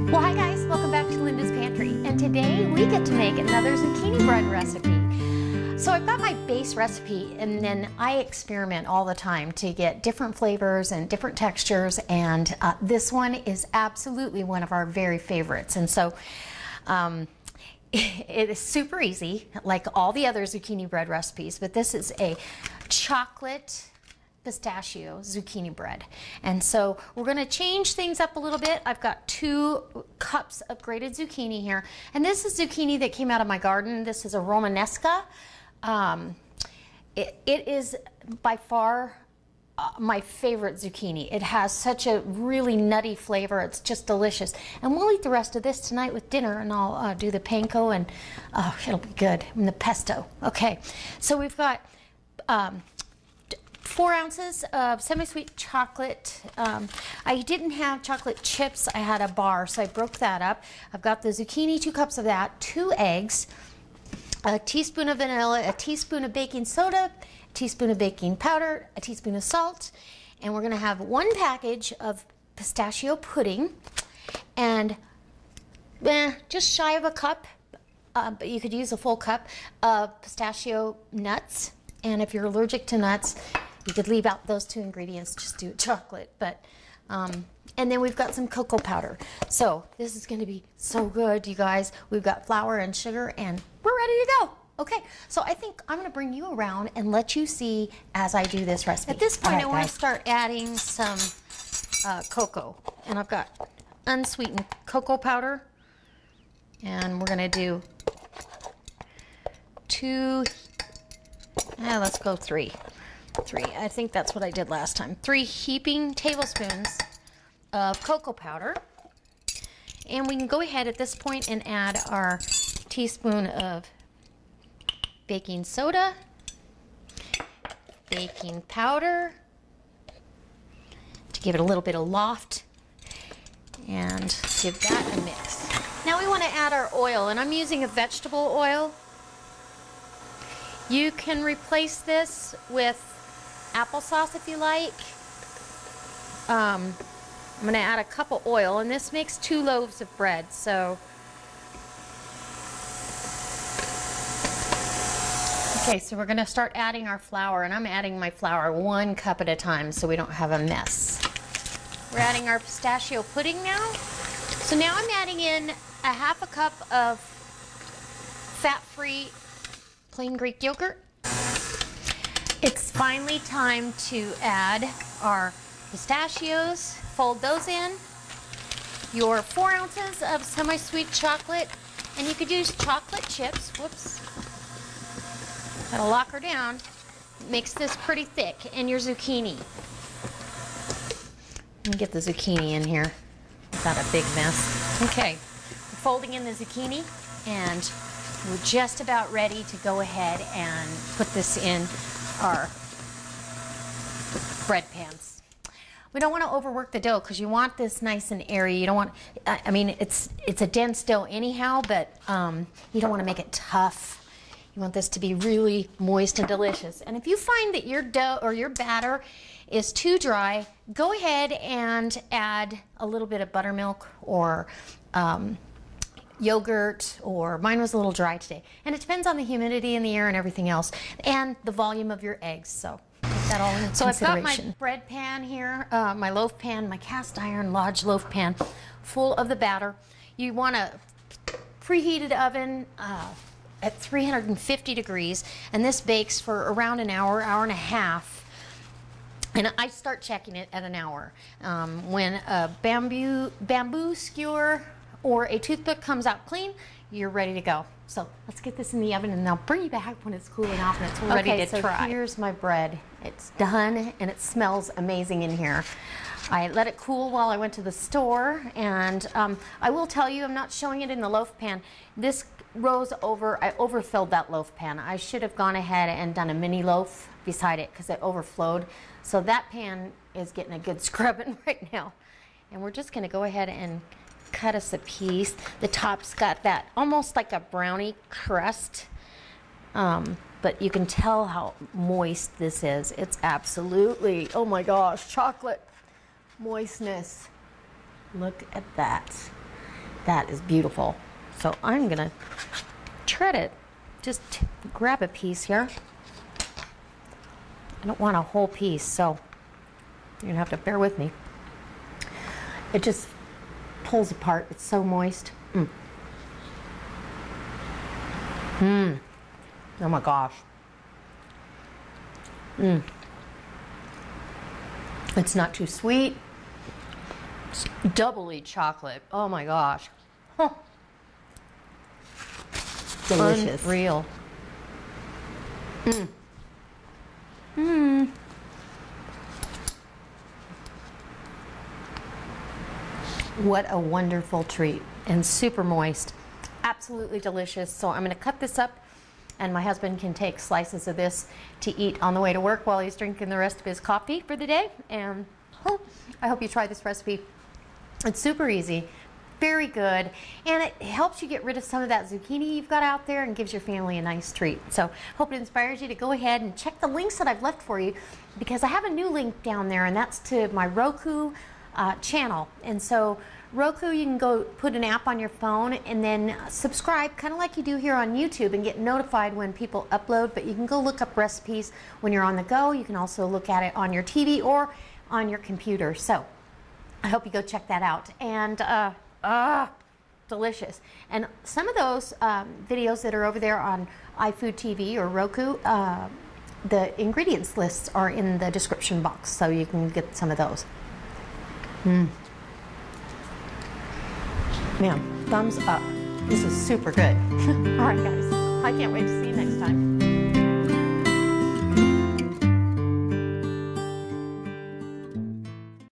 Well, hi guys, welcome back to Linda's Pantry, and today we get to make another zucchini bread recipe. So I've got my base recipe, and then I experiment all the time to get different flavors and different textures, and this one is absolutely one of our very favorites. And so it is super easy, like all the other zucchini bread recipes, but this is a chocolate pistachio zucchini bread. And so we're going to change things up a little bit. I've got 2 cups of grated zucchini here, and this is zucchini that came out of my garden. This is a Romanesca. It is by far my favorite zucchini. It has such a really nutty flavor. It's just delicious. And we'll eat the rest of this tonight with dinner, and I'll do the panko, and it'll be good. And the pesto. Okay, so we've got 4 ounces of semi-sweet chocolate. I didn't have chocolate chips. I had a bar, so I broke that up. I've got the zucchini, 2 cups of that, 2 eggs, a teaspoon of vanilla, a teaspoon of baking soda, a teaspoon of baking powder, a teaspoon of salt, and we're going to have 1 package of pistachio pudding, and just shy of a cup, but you could use a full cup of pistachio nuts. And if you're allergic to nuts, you could leave out those 2 ingredients, just do chocolate. But and then we've got some cocoa powder. So this is going to be so good, you guys. We've got flour and sugar, and we're ready to go. Okay, so I think I'm going to bring you around and let you see as I do this recipe. At this point, I want to start adding some cocoa, and I've got unsweetened cocoa powder, and we're going to do 2. Let's go 3. I think that's what I did last time. 3 heaping tablespoons of cocoa powder. And we can go ahead at this point and add our teaspoon of baking soda, baking powder to give it a little bit of loft, and give that a mix. Now we want to add our oil, and I'm using a vegetable oil. You can replace this with applesauce if you like. I'm going to add a cup of oil, and this makes 2 loaves of bread. So, okay, so we're going to start adding our flour, and I'm adding my flour 1 cup at a time so we don't have a mess. We're adding our pistachio pudding now. So now I'm adding in a 1/2 cup of fat-free plain Greek yogurt. It's finally time to add our pistachios. Fold those in. Your 4 ounces of semi-sweet chocolate, and you could use chocolate chips. Whoops. That'll lock her down. It makes this pretty thick. And your zucchini. Let me get the zucchini in here without a big mess. Okay, we're folding in the zucchini, and we're just about ready to go ahead and put this in our bread pans. We don't want to overwork the dough because you want this nice and airy. You don't want, I mean, it's a dense dough anyhow, but you don't want to make it tough. You want this to be really moist and delicious. And if you find that your dough or your batter is too dry, go ahead and add a little bit of buttermilk or yogurt, or mine was a little dry today. And it depends on the humidity in the air and everything else, and the volume of your eggs. So take that all into consideration. So I've got my bread pan here, my loaf pan, my cast iron Lodge loaf pan, full of the batter. You want a preheated oven at 350 degrees, and this bakes for around an hour, hour and a half. And I start checking it at an hour. When a bamboo skewer or a toothpick comes out clean, you're ready to go. So let's get this in the oven, and I'll bring you back when it's cooling off and it's ready to try. Okay, so here's my bread. It's done, and it smells amazing in here. I let it cool while I went to the store, and I will tell you, I'm not showing it in the loaf pan. This rose over, I overfilled that loaf pan. I should have gone ahead and done a mini loaf beside it because it overflowed. So that pan is getting a good scrubbing right now. And we're just gonna go ahead and cut us a piece. The top's got that almost like a brownie crust, but you can tell how moist this is. It's absolutely, oh my gosh, chocolate moistness. Look at that. That is beautiful. So I'm gonna tread it. Just grab a piece here. I don't want a whole piece, so you're gonna have to bear with me. It just pulls apart. It's so moist. Oh my gosh. It's not too sweet. It's doubly chocolate. Oh my gosh. Huh. Delicious. Unreal. What a wonderful treat, and super moist. Absolutely delicious. So I'm going to cut this up, and my husband can take slices of this to eat on the way to work while he's drinking the rest of his coffee for the day. And I hope you try this recipe. It's super easy, very good, and it helps you get rid of some of that zucchini you've got out there and gives your family a nice treat. So hope it inspires you to go ahead and check the links that I've left for you, because I have a new link down there, and that's to my Roku channel. And so Roku, you can go put an app on your phone and then subscribe, kind of like you do here on YouTube, and get notified when people upload. But you can go look up recipes when you're on the go. You can also look at it on your TV or on your computer. So I hope you go check that out. And delicious. And some of those videos that are over there on iFood TV or Roku, the ingredients lists are in the description box, so you can get some of those. Man, thumbs up. This is super good. All right, guys. I can't wait to see you next time.